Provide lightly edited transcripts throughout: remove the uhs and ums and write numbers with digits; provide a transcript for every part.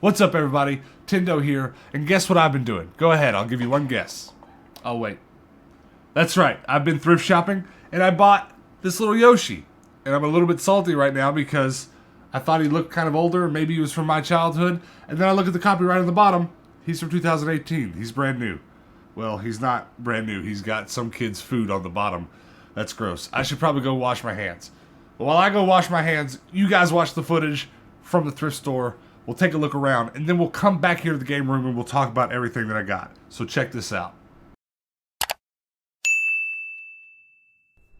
What's up, everybody? Tindo here, and guess what I've been doing? Go ahead, I'll give you one guess. Oh, wait. That's right, I've been thrift shopping, and I bought this little Yoshi. And I'm a little bit salty right now because I thought he looked kind of older, maybe he was from my childhood, and then I look at the copyright on the bottom, he's from 2018, he's brand new. Well, he's not brand new, he's got some kid's food on the bottom. That's gross. I should probably go wash my hands. But while I go wash my hands, you guys watch the footage from the thrift store. We'll take a look around, and then we'll come back here to the game room and we'll talk about everything that I got. So check this out.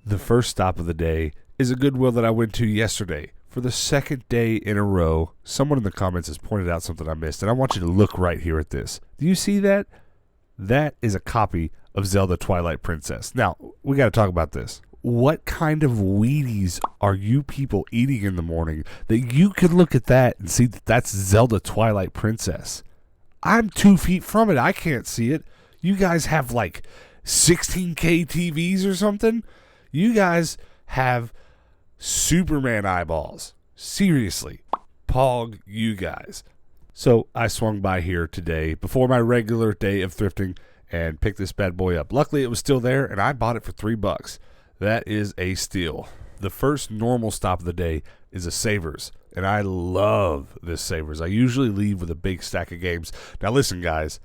The first stop of the day is a Goodwill that I went to yesterday. For the second day in a row, someone in the comments has pointed out something I missed, and I want you to look right here at this. Do you see that? That is a copy of Zelda Twilight Princess. Now, we got to talk about this. What kind of Wheaties are you people eating in the morning that you can look at that and see that that's Zelda Twilight Princess? I'm 2 feet from it. I can't see it. You guys have like 16K TVs or something? You guys have Superman eyeballs. Seriously. Pog you guys. So I swung by here today before my regular day of thrifting and picked this bad boy up. Luckily it was still there and I bought it for $3. That is a steal. The first normal stop of the day is a Savers, and I love this Savers. I usually leave with a big stack of games. Now listen, guys,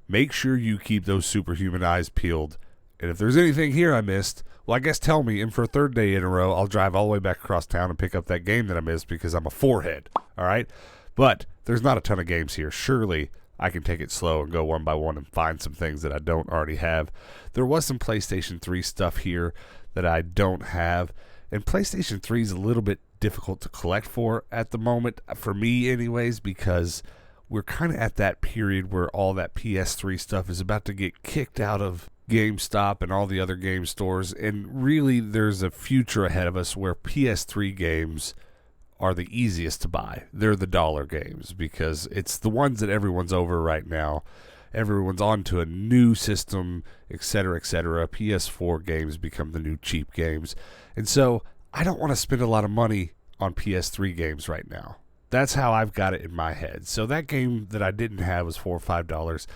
make sure you keep those superhuman eyes peeled. And if there's anything here I missed, well, I guess tell me, and for a third day in a row, I'll drive all the way back across town and pick up that game that I missed because I'm a forehead, all right? But there's not a ton of games here. Surely I can take it slow and go one by one and find some things that I don't already have. There was some PlayStation 3 stuff here that I don't have, and PlayStation 3 is a little bit difficult to collect for at the moment, for me anyways, because we're kind of at that period where all that PS3 stuff is about to get kicked out of GameStop and all the other game stores, and really there's a future ahead of us where PS3 games are the easiest to buy. They're the dollar games because it's the ones that everyone's over right now. Everyone's on to a new system, etc., etc. PS4 games become the new cheap games. And so I don't want to spend a lot of money on PS3 games right now. That's how I've got it in my head. So that game that I didn't have was $4 or $5.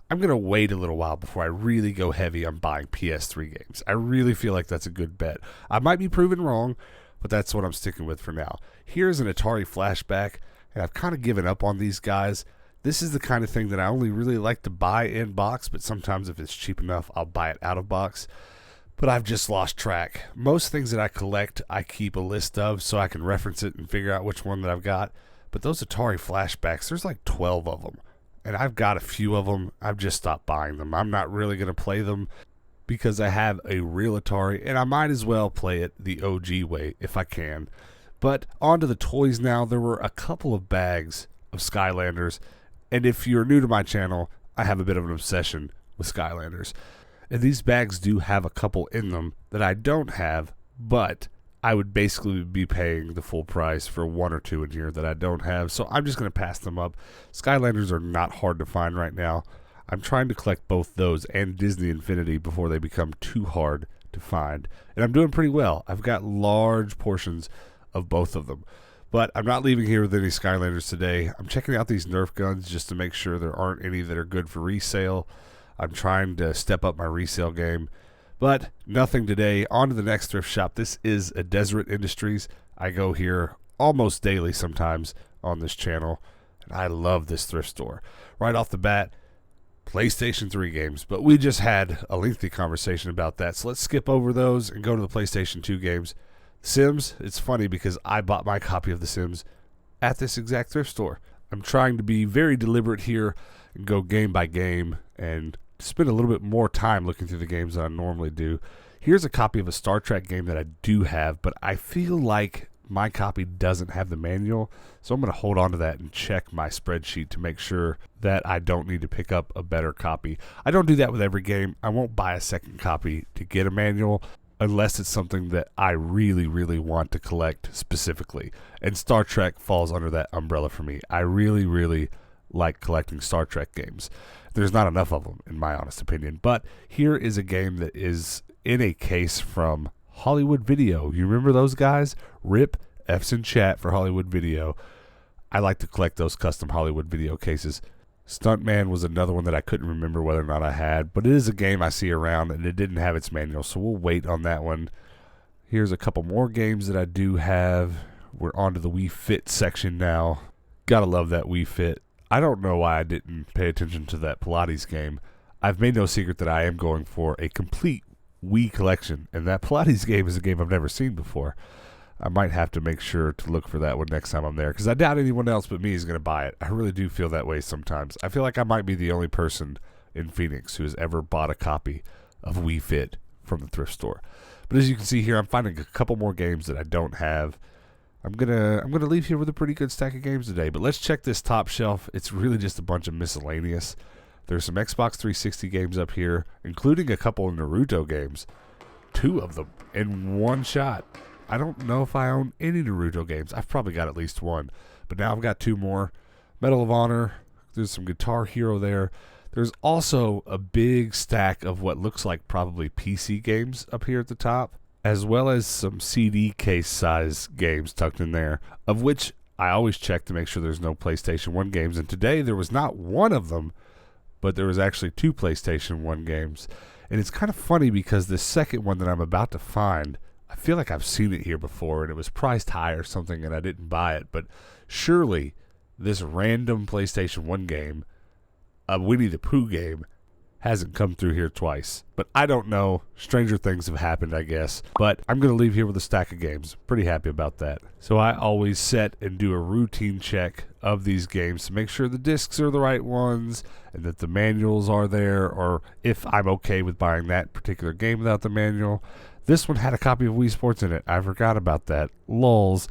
I'm going to wait a little while before I really go heavy on buying PS3 games. I really feel like that's a good bet. I might be proven wrong, but that's what I'm sticking with for now. Here's an Atari Flashback, and I've kind of given up on these guys. This is the kind of thing that I only really like to buy in box, but sometimes if it's cheap enough, I'll buy it out of box. But I've just lost track. Most things that I collect, I keep a list of so I can reference it and figure out which one that I've got. But those Atari Flashbacks, there's like 12 of them. And I've got a few of them. I've just stopped buying them. I'm not really going to play them because I have a real Atari, and I might as well play it the OG way if I can. But on to the toys now. There were a couple of bags of Skylanders. And if you're new to my channel, I have a bit of an obsession with Skylanders. And these bags do have a couple in them that I don't have, but I would basically be paying the full price for one or two in here that I don't have. So I'm just going to pass them up. Skylanders are not hard to find right now. I'm trying to collect both those and Disney Infinity before they become too hard to find. And I'm doing pretty well. I've got large portions of both of them. But I'm not leaving here with any Skylanders today. I'm checking out these Nerf guns just to make sure there aren't any that are good for resale. I'm trying to step up my resale game. But nothing today. On to the next thrift shop. This is a Deseret Industries. I go here almost daily sometimes on this channel. And I love this thrift store. Right off the bat, PlayStation 3 games. But we just had a lengthy conversation about that. So let's skip over those and go to the PlayStation 2 games. Sims, it's funny because I bought my copy of The Sims at this exact thrift store. I'm trying to be very deliberate here and go game by game and spend a little bit more time looking through the games than I normally do. Here's a copy of a Star Trek game that I do have, but I feel like my copy doesn't have the manual, so I'm going to hold on to that and check my spreadsheet to make sure that I don't need to pick up a better copy. I don't do that with every game. I won't buy a second copy to get a manual unless it's something that I really, really want to collect specifically. And Star Trek falls under that umbrella for me. I really, really like collecting Star Trek games. There's not enough of them, in my honest opinion. But here is a game that is in a case from Hollywood Video. You remember those guys? RIP F's in chat for Hollywood Video. I like to collect those custom Hollywood video cases. Stuntman was another one that I couldn't remember whether or not I had, but it is a game I see around, and it didn't have its manual, so we'll wait on that one. Here's a couple more games that I do have. We're on to the Wii Fit section now. Gotta love that Wii Fit. I don't know why I didn't pay attention to that Pilates game. I've made no secret that I am going for a complete Wii collection, and that Pilates game is a game I've never seen before. I might have to make sure to look for that one next time I'm there, because I doubt anyone else but me is going to buy it. I really do feel that way sometimes. I feel like I might be the only person in Phoenix who has ever bought a copy of Wii Fit from the thrift store. But as you can see here, I'm finding a couple more games that I don't have. I'm gonna leave here with a pretty good stack of games today. But let's check this top shelf. It's really just a bunch of miscellaneous. There's some Xbox 360 games up here, including a couple of Naruto games. 2 of them in one shot. I don't know if I own any Naruto games. I've probably got at least 1. But now I've got 2 more. Medal of Honor. There's some Guitar Hero there. There's also a big stack of what looks like probably PC games up here at the top, as well as some CD case size games tucked in there, of which I always check to make sure there's no PlayStation 1 games. And today there was not one of them, but there was actually 2 PlayStation 1 games. And it's kind of funny because this second one that I'm about to find, I feel like I've seen it here before and it was priced high or something and I didn't buy it. But surely this random PlayStation 1 game, a Winnie the Pooh game, hasn't come through here twice. But I don't know. Stranger things have happened, I guess. But I'm going to leave here with a stack of games. Pretty happy about that. So I always set and do a routine check of these games to make sure the discs are the right ones and that the manuals are there, or if I'm okay with buying that particular game without the manual. This one had a copy of Wii Sports in it. I forgot about that. Lulz.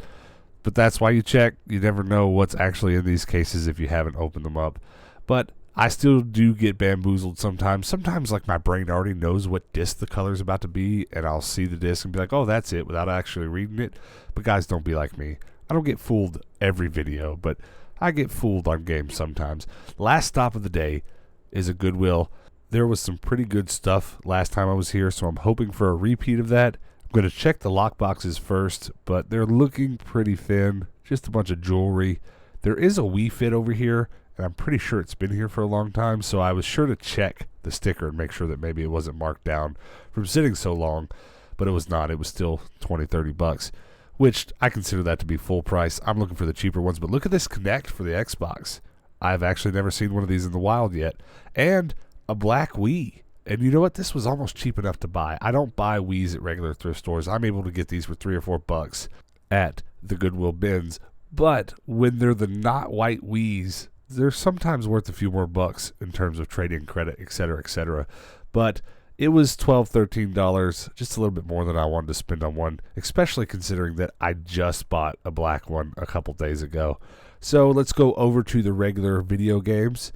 But that's why you check. You never know what's actually in these cases if you haven't opened them up. But I still do get bamboozled sometimes. Sometimes, like, my brain already knows what disc the color's about to be, and I'll see the disc and be like, oh, that's it, without actually reading it. But guys, don't be like me. I don't get fooled every video, but I get fooled on games sometimes. Last stop of the day is a Goodwill. There was some pretty good stuff last time I was here, so I'm hoping for a repeat of that. I'm going to check the lock boxes first, but they're looking pretty thin. Just a bunch of jewelry. There is a Wii Fit over here, and I'm pretty sure it's been here for a long time, so I was sure to check the sticker and make sure that maybe it wasn't marked down from sitting so long, but it was not. It was still $20-30, which I consider that to be full price. I'm looking for the cheaper ones, but look at this Kinect for the Xbox. I've actually never seen one of these in the wild yet, and a black Wii. And you know what? This was almost cheap enough to buy. I don't buy Wiis at regular thrift stores. I'm able to get these for $3 or $4 at the Goodwill bins, but when they're the not white Wiis, they're sometimes worth a few more bucks in terms of trade-in credit, etc., etc. But it was $12, $13, just a little bit more than I wanted to spend on one, especially considering that I just bought a black one a couple days ago. So let's go over to the regular video games,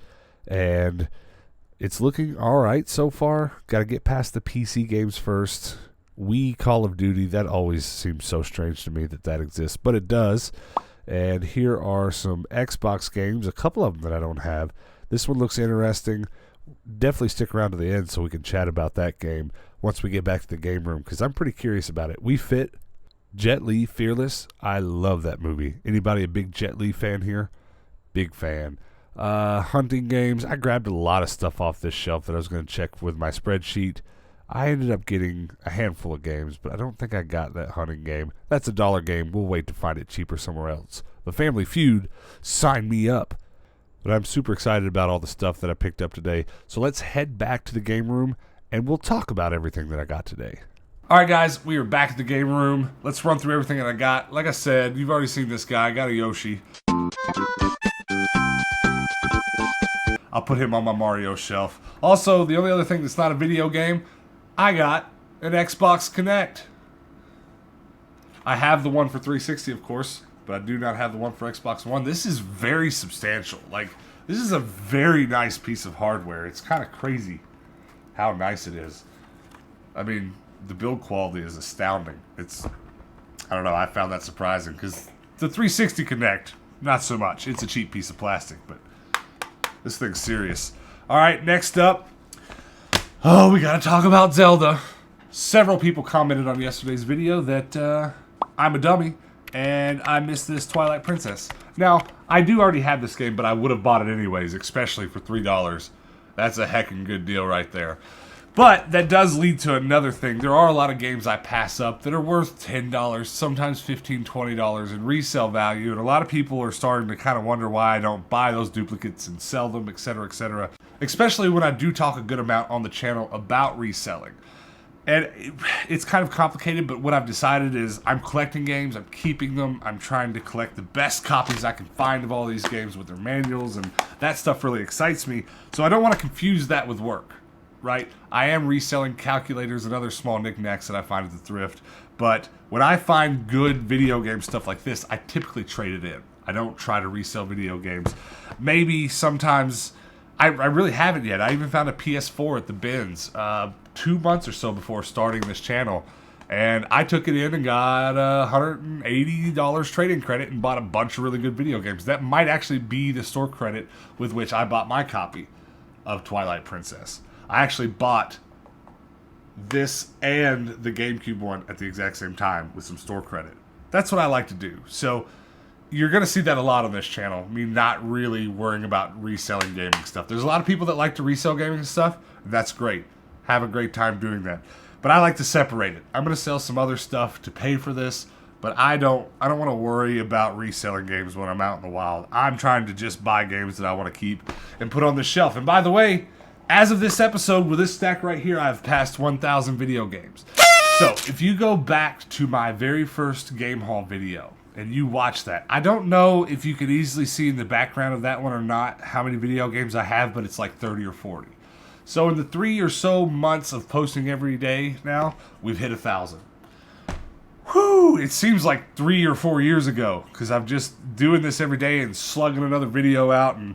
and it's looking all right so far. Got to get past the PC games first. Wii Call of Duty, that always seems so strange to me that exists, but it does. And here are some Xbox games, a couple of them that I don't have. This one looks interesting. Definitely stick around to the end so we can chat about that game once we get back to the game room, because I'm pretty curious about it. Wii Fit, Jet Li, Fearless. I love that movie. Anybody a big Jet Li fan here? Big fan. Hunting games. I grabbed a lot of stuff off this shelf that I was going to check with my spreadsheet. I ended up getting a handful of games, but I don't think I got that hunting game. That's a $1 game. We'll wait to find it cheaper somewhere else. The Family Feud, sign me up. But I'm super excited about all the stuff that I picked up today. So let's head back to the game room, and we'll talk about everything that I got today. All right, guys, we are back at the game room. Let's run through everything that I got. Like I said, you've already seen this guy. I got a Yoshi. I'll put him on my Mario shelf. Also, the only other thing that's not a video game, I got an Xbox Kinect. I have the one for 360, of course, but I do not have the one for Xbox One. This is very substantial. Like, this is a very nice piece of hardware. It's kind of crazy how nice it is. I mean, the build quality is astounding. I don't know, I found that surprising, because the 360 Kinect, not so much. It's a cheap piece of plastic, but this thing's serious. All right, next up. Oh, we gotta talk about Zelda. Several people commented on yesterday's video that I'm a dummy and I missed this Twilight Princess. Now, I do already have this game, but I would have bought it anyways, especially for $3. That's a heckin' good deal right there. But that does lead to another thing. There are a lot of games I pass up that are worth $10, sometimes $15, $20 in resale value, and a lot of people are starting to kind of wonder why I don't buy those duplicates and sell them, etc., etc. Especially when I do talk a good amount on the channel about reselling. And it's kind of complicated, but what I've decided is I'm collecting games, I'm keeping them, I'm trying to collect the best copies I can find of all these games with their manuals, and that stuff really excites me. So I don't want to confuse that with work. Right? I am reselling calculators and other small knickknacks that I find at the thrift, but when I find good video game stuff like this, I typically trade it in. I don't try to resell video games. Maybe sometimes, I really haven't yet. I even found a PS4 at the bins 2 months or so before starting this channel, and I took it in and got $180 trading credit and bought a bunch of really good video games. That might actually be the store credit with which I bought my copy of Twilight Princess. I actually bought this and the GameCube one at the exact same time with some store credit. That's what I like to do. So you're going to see that a lot on this channel, me not really worrying about reselling gaming stuff. There's a lot of people that like to resell gaming stuff. That's great. Have a great time doing that. But I like to separate it. I'm going to sell some other stuff to pay for this, but I don't want to worry about reselling games when I'm out in the wild. I'm trying to just buy games that I want to keep and put on the shelf. And by the way, as of this episode, with this stack right here, I've passed 1,000 video games. So, if you go back to my very first game haul video, and you watch that, I don't know if you could easily see in the background of that one or not how many video games I have, but it's like 30 or 40. So, in the 3 or so months of posting every day now, we've hit 1,000. Whew! It seems like 3 or 4 years ago, because I'm just doing this every day and slugging another video out, and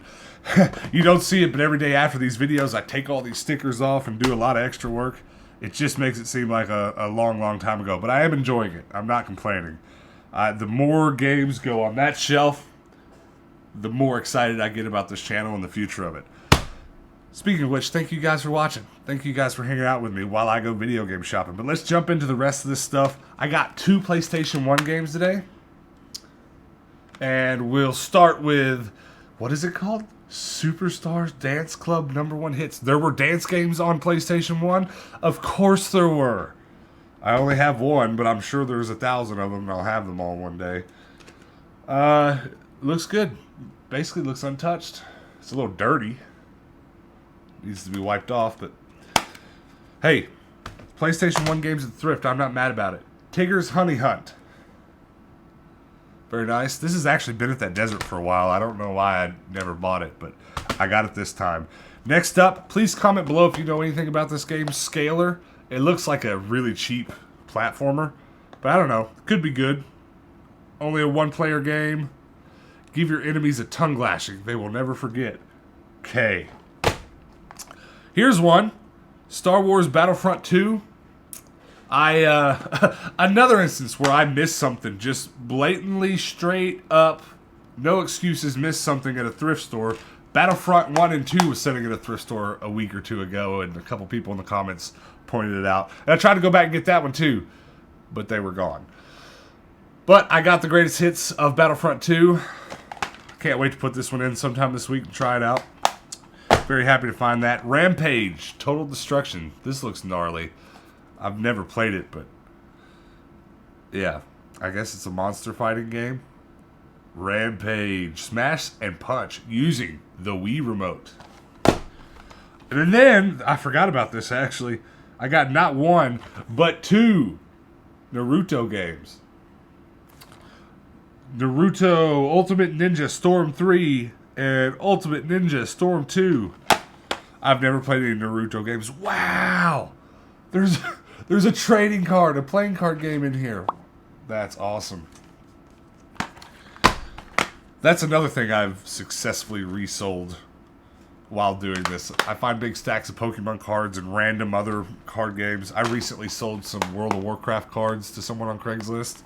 you don't see it, but every day after these videos, I take all these stickers off and do a lot of extra work. It just makes it seem like a long, long time ago. But I am enjoying it. I'm not complaining. The more games go on that shelf, the more excited I get about this channel and the future of it. Speaking of which, thank you guys for watching. Thank you guys for hanging out with me while I go video game shopping. But let's jump into the rest of this stuff. I got 2 PlayStation 1 games today. And we'll start with, what is it called? Superstars Dance Club #1 hits. There were dance games on PlayStation 1? Of course there were. I only have one, but I'm sure there's 1,000 of them, and I'll have them all one day. Looks good. Basically looks untouched. It's a little dirty. Needs to be wiped off, but hey, PlayStation 1 games at Thrift, I'm not mad about it. Tigger's Honey Hunt. Very nice. This has actually been at that desert for a while. I don't know why I never bought it, but I got it this time. Next up, please comment below if you know anything about this game. Scalar. It looks like a really cheap platformer, but I don't know. Could be good. Only a 1-player game. Give your enemies a tongue lashing. They will never forget. Okay. Here's one. Star Wars Battlefront 2. Another instance where I missed something, just blatantly, straight up, no excuses, missed something at a thrift store. Battlefront 1 and 2 was sitting at a thrift store a week or 2 ago, and a couple people in the comments pointed it out. And I tried to go back and get that one too, but they were gone. But I got the greatest hits of Battlefront 2. Can't wait to put this one in sometime this week and try it out. Very happy to find that. Rampage, Total Destruction. This looks gnarly. I've never played it, but yeah, I guess it's a monster fighting game. Rampage, smash and punch using the Wii remote. And then, I forgot about this actually, I got not 1, but 2 Naruto games. Naruto Ultimate Ninja Storm 3 and Ultimate Ninja Storm 2. I've never played any Naruto games. Wow! There's a trading card, a playing card game in here. That's awesome. That's another thing I've successfully resold while doing this. I find big stacks of Pokemon cards and random other card games. I recently sold some World of Warcraft cards to someone on Craigslist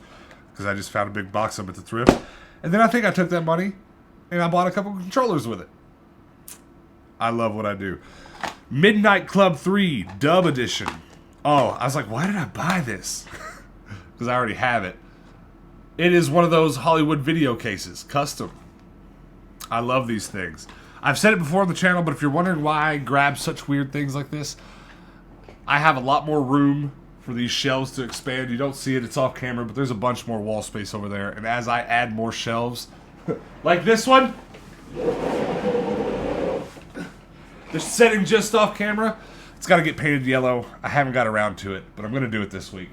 because I just found a big box of them at the thrift. And then I think I took that money and I bought a couple of controllers with it. I love what I do. Midnight Club 3 Dub Edition. Oh, I was like, why did I buy this? Because I already have it. It is one of those Hollywood video cases, custom. I love these things. I've said it before on the channel, but if you're wondering why I grab such weird things like this, I have a lot more room for these shelves to expand. You don't see it, it's off camera, but there's a bunch more wall space over there. And as I add more shelves, like this one, the setting just off camera, it's got to get painted yellow. I haven't got around to it, but I'm going to do it this week.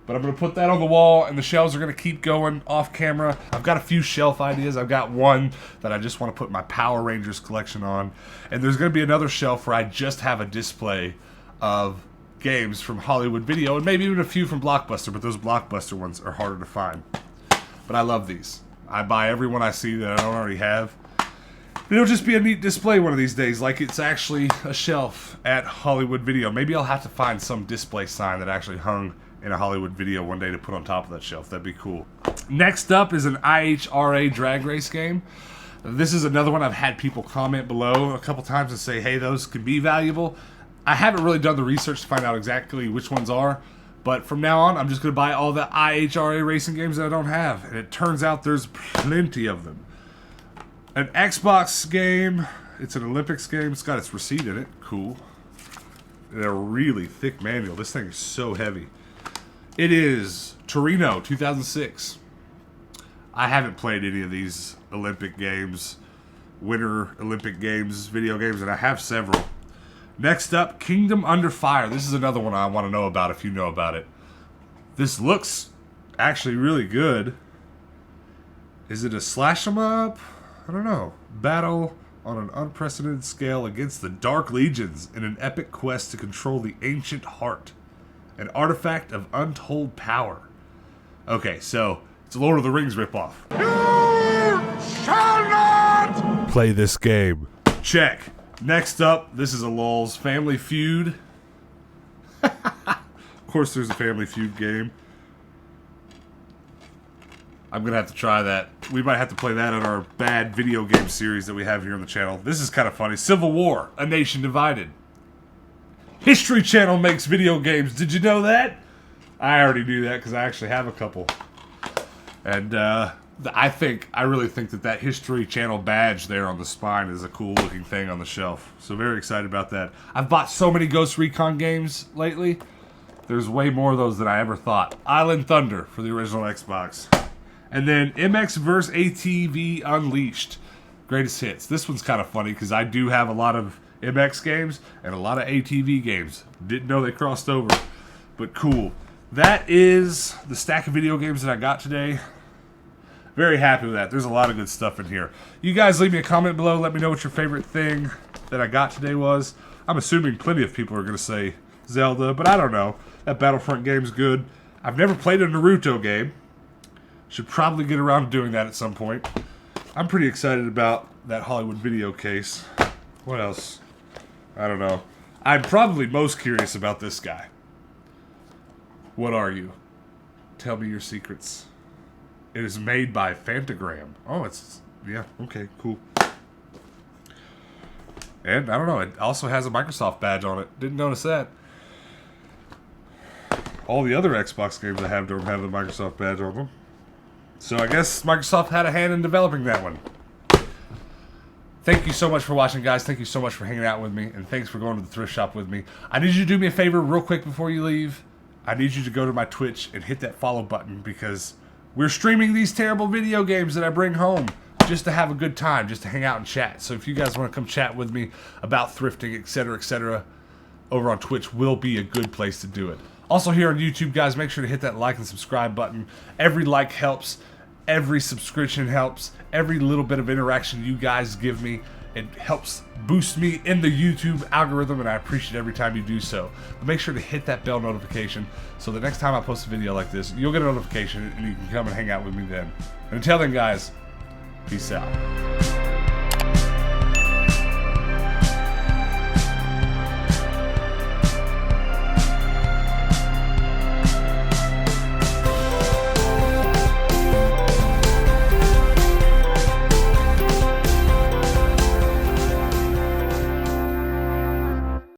But I'm going to put that on the wall, and the shelves are going to keep going off camera. I've got a few shelf ideas. I've got one that I just want to put my Power Rangers collection on. And there's going to be another shelf where I just have a display of games from Hollywood Video, and maybe even a few from Blockbuster, but those Blockbuster ones are harder to find. But I love these. I buy every one I see that I don't already have. It'll just be a neat display one of these days, like it's actually a shelf at Hollywood Video. Maybe I'll have to find some display sign that actually hung in a Hollywood Video one day to put on top of that shelf. That'd be cool. Next up is an IHRA drag race game. This is another one I've had people comment below a couple times and say, hey, those could be valuable. I haven't really done the research to find out exactly which ones are, but from now on, I'm just going to buy all the IHRA racing games that I don't have, and it turns out there's plenty of them. An Xbox game. It's an Olympics game. It's got its receipt in it. Cool. And a really thick manual. This thing is so heavy. It is Torino 2006. I haven't played any of these Olympic games, Winter Olympic Games, video games, and I have several. Next up, Kingdom Under Fire. This is another one I want to know about if you know about it. This looks actually really good. Is it a slash 'em up? I don't know. Battle on an unprecedented scale against the Dark Legions in an epic quest to control the Ancient Heart, an artifact of untold power. Okay, so it's a Lord of the Rings ripoff. You shall not play this game. Check. Next up, this is a lulz. Family Feud. Of course there's a Family Feud game. I'm going to have to try that. We might have to play that in our bad video game series that we have here on the channel. This is kind of funny. Civil War, A Nation Divided. History Channel makes video games. Did you know that? I already knew that because I actually have a couple. And I really think that History Channel badge there on the spine is a cool looking thing on the shelf. So very excited about that. I've bought so many Ghost Recon games lately. There's way more of those than I ever thought. Island Thunder for the original Xbox. And then MX vs. ATV Unleashed. Greatest Hits. This one's kind of funny because I do have a lot of MX games and a lot of ATV games. Didn't know they crossed over, but cool. That is the stack of video games that I got today. Very happy with that. There's a lot of good stuff in here. You guys leave me a comment below. Let me know what your favorite thing that I got today was. I'm assuming plenty of people are going to say Zelda, but I don't know. That Battlefront game's good. I've never played a Naruto game. Should probably get around to doing that at some point. I'm pretty excited about that Hollywood Video case. What else? I don't know. I'm probably most curious about this guy. What are you? Tell me your secrets. It is made by Fantagram. Oh, it's... yeah, okay, cool. And, I don't know, it also has a Microsoft badge on it. Didn't notice that. All the other Xbox games I have don't have the Microsoft badge on them. So I guess Microsoft had a hand in developing that one. Thank you so much for watching, guys. Thank you so much for hanging out with me. And thanks for going to the thrift shop with me. I need you to do me a favor real quick before you leave. I need you to go to my Twitch and hit that follow button because we're streaming these terrible video games that I bring home just to have a good time, just to hang out and chat. So if you guys want to come chat with me about thrifting, etc., over on Twitch will be a good place to do it. Also here on YouTube, guys, make sure to hit that like and subscribe button. Every like helps. Every subscription helps. Every little bit of interaction you guys give me, it helps boost me in the YouTube algorithm, and I appreciate every time you do so. But make sure to hit that bell notification so the next time I post a video like this, you'll get a notification and you can come and hang out with me then. And until then, guys, peace out.